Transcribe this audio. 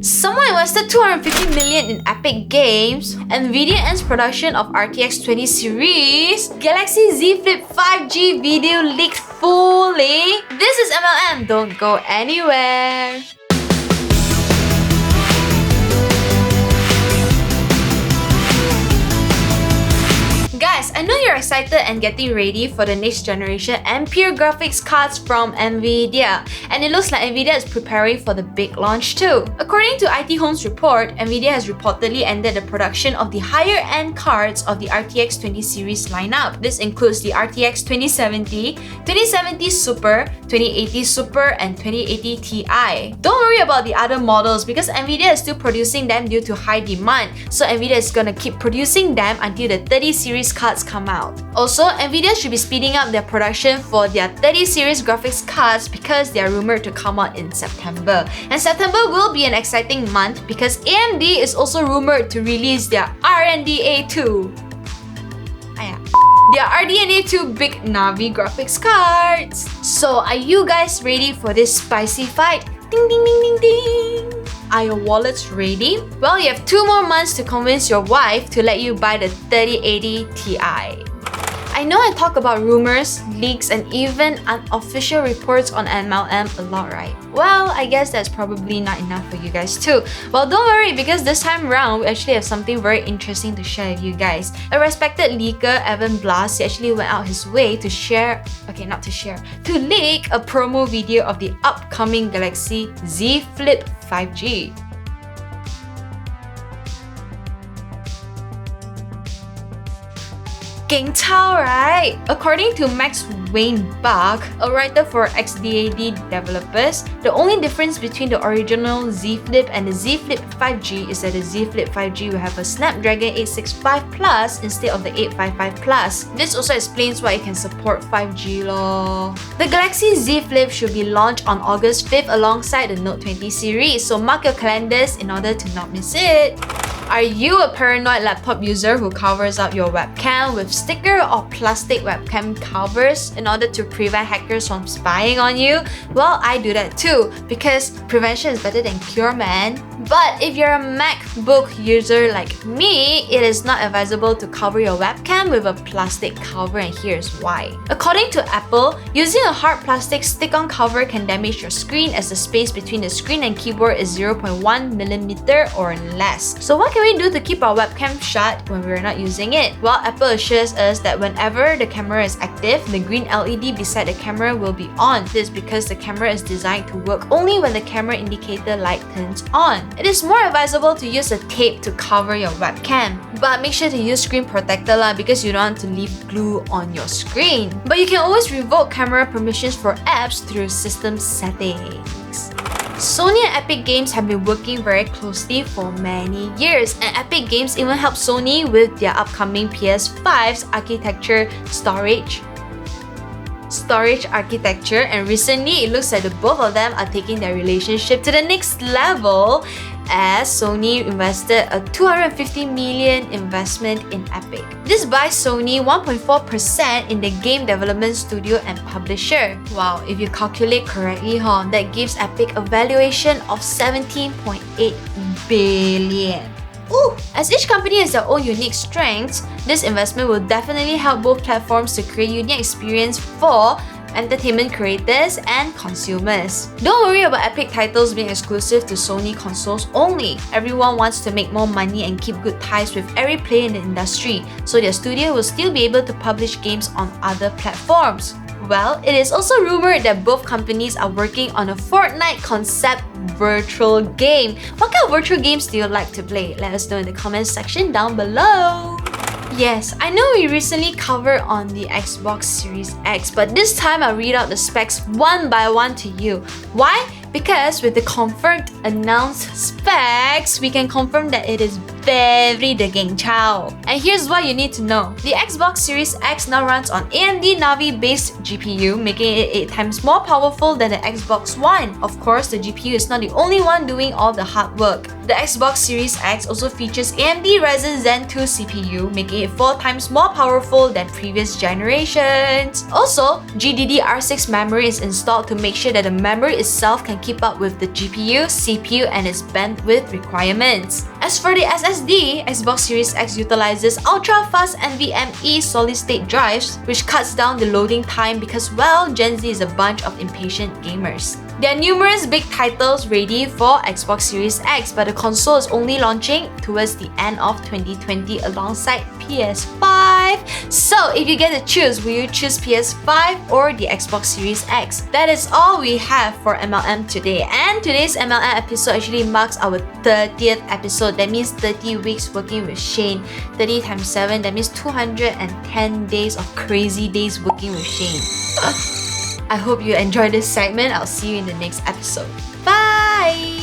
Someone invested 250 million in Epic Games. Nvidia ends production of RTX20 Series. Galaxy Z Flip 5G video leaked fully. This is MLM. Don't go anywhere. Guys, I know you're excited and getting ready for the next generation NPU graphics cards from Nvidia, and it looks like Nvidia is preparing for the big launch too. According to IT Home's report, Nvidia has reportedly ended the production of the higher-end cards of the RTX20 series lineup. This includes the RTX2070, 2070 Super, 2080 Super, and 2080 Ti. Don't worry about the other models because Nvidia is still producing them due to high demand, so Nvidia is gonna keep producing them until the 30 series cards come out. Also, Nvidia should be speeding up their production for their 30 series graphics cards because they are rumored to come out in September. And September will be an exciting month because AMD is also rumored to release their RDNA 2. Their RDNA 2 Big Navi graphics cards. So, are you guys ready for this spicy fight? Ding ding ding ding ding! Are your wallets ready? Well, you have 2 more months to convince your wife to let you buy the 3080 Ti. I know I talk about rumors, leaks, and even unofficial reports on MLM a lot, right? Well, I guess that's probably not enough for you guys too. Well, don't worry because this time around, we actually have something very interesting to share with you guys. A respected leaker, Evan Blass, he actually went out his way to to leak a promo video of the upcoming Galaxy Z Flip 5G. Gang Tao, right? According to Max Weinbach, a writer for XDAD developers, the only difference between the original Z Flip and the Z Flip 5G is that the Z Flip 5G will have a Snapdragon 865 Plus instead of the 855 Plus. This also explains why it can support 5G lor. The Galaxy Z Flip should be launched on August 5th alongside the Note 20 series, so mark your calendars in order to not miss it. Are you a paranoid laptop user who covers up your webcam with sticker or plastic webcam covers in order to prevent hackers from spying on you? Well, I do that too because prevention is better than cure, man. But if you're a Macbook user like me, it is not advisable to cover your webcam with a plastic cover, and here's why. According to Apple, using a hard plastic stick-on cover can damage your screen as the space between the screen and keyboard is 0.1mm or less. So what can we do to keep our webcam shut when we're not using it? Well, Apple assures us that whenever the camera is active, the green LED beside the camera will be on. This is because the camera is designed to work only when the camera indicator light turns on. It is more advisable to use a tape to cover your webcam. But make sure to use screen protector because you don't want to leave glue on your screen. But you can always revoke camera permissions for apps through system settings. Sony and Epic Games have been working very closely for many years, and Epic Games even helped Sony with their upcoming PS5's architecture storage architecture, and recently it looks like the both of them are taking their relationship to the next level as Sony invested a 250 million investment in Epic. This buys Sony 1.4% in the game development studio and publisher. Wow, if you calculate correctly, that gives Epic a valuation of 17.8 billion. Ooh. As each company has their own unique strengths, this investment will definitely help both platforms to create unique experience for entertainment creators and consumers. Don't worry about Epic titles being exclusive to Sony consoles only. Everyone wants to make more money and keep good ties with every player in the industry, so their studio will still be able to publish games on other platforms. Well, it is also rumored that both companies are working on a Fortnite concept virtual game. What kind of virtual games do you like to play? Let us know in the comments section down below. Yes, I know we recently covered on the Xbox Series X, but this time I'll read out the specs one by one to you. Why? Because with the confirmed announced specs, we can confirm that it is very daging chow. And here's what you need to know. The Xbox Series X now runs on AMD Navi-based GPU, making it 8 times more powerful than the Xbox One. Of course, the GPU is not the only one doing all the hard work. The Xbox Series X also features AMD Ryzen Zen 2 CPU, making it 4 times more powerful than previous generations. Also, GDDR6 memory is installed to make sure that the memory itself can keep up with the GPU, CPU, and its bandwidth requirements. As for the SSD, Xbox Series X utilizes ultra-fast NVMe solid-state drives, which cuts down the loading time because, well, Gen Z is a bunch of impatient gamers. There are numerous big titles ready for Xbox Series X, but the console is only launching towards the end of 2020 alongside PS5. So if you get to choose, will you choose PS5 or the Xbox Series X? That is all we have for MLM today. And today's MLM episode actually marks our 30th episode. That means 30 weeks working with Shane. 30 times 7, that means 210 days of crazy days working with Shane. I hope you enjoyed this segment. I'll see you in the next episode. Bye!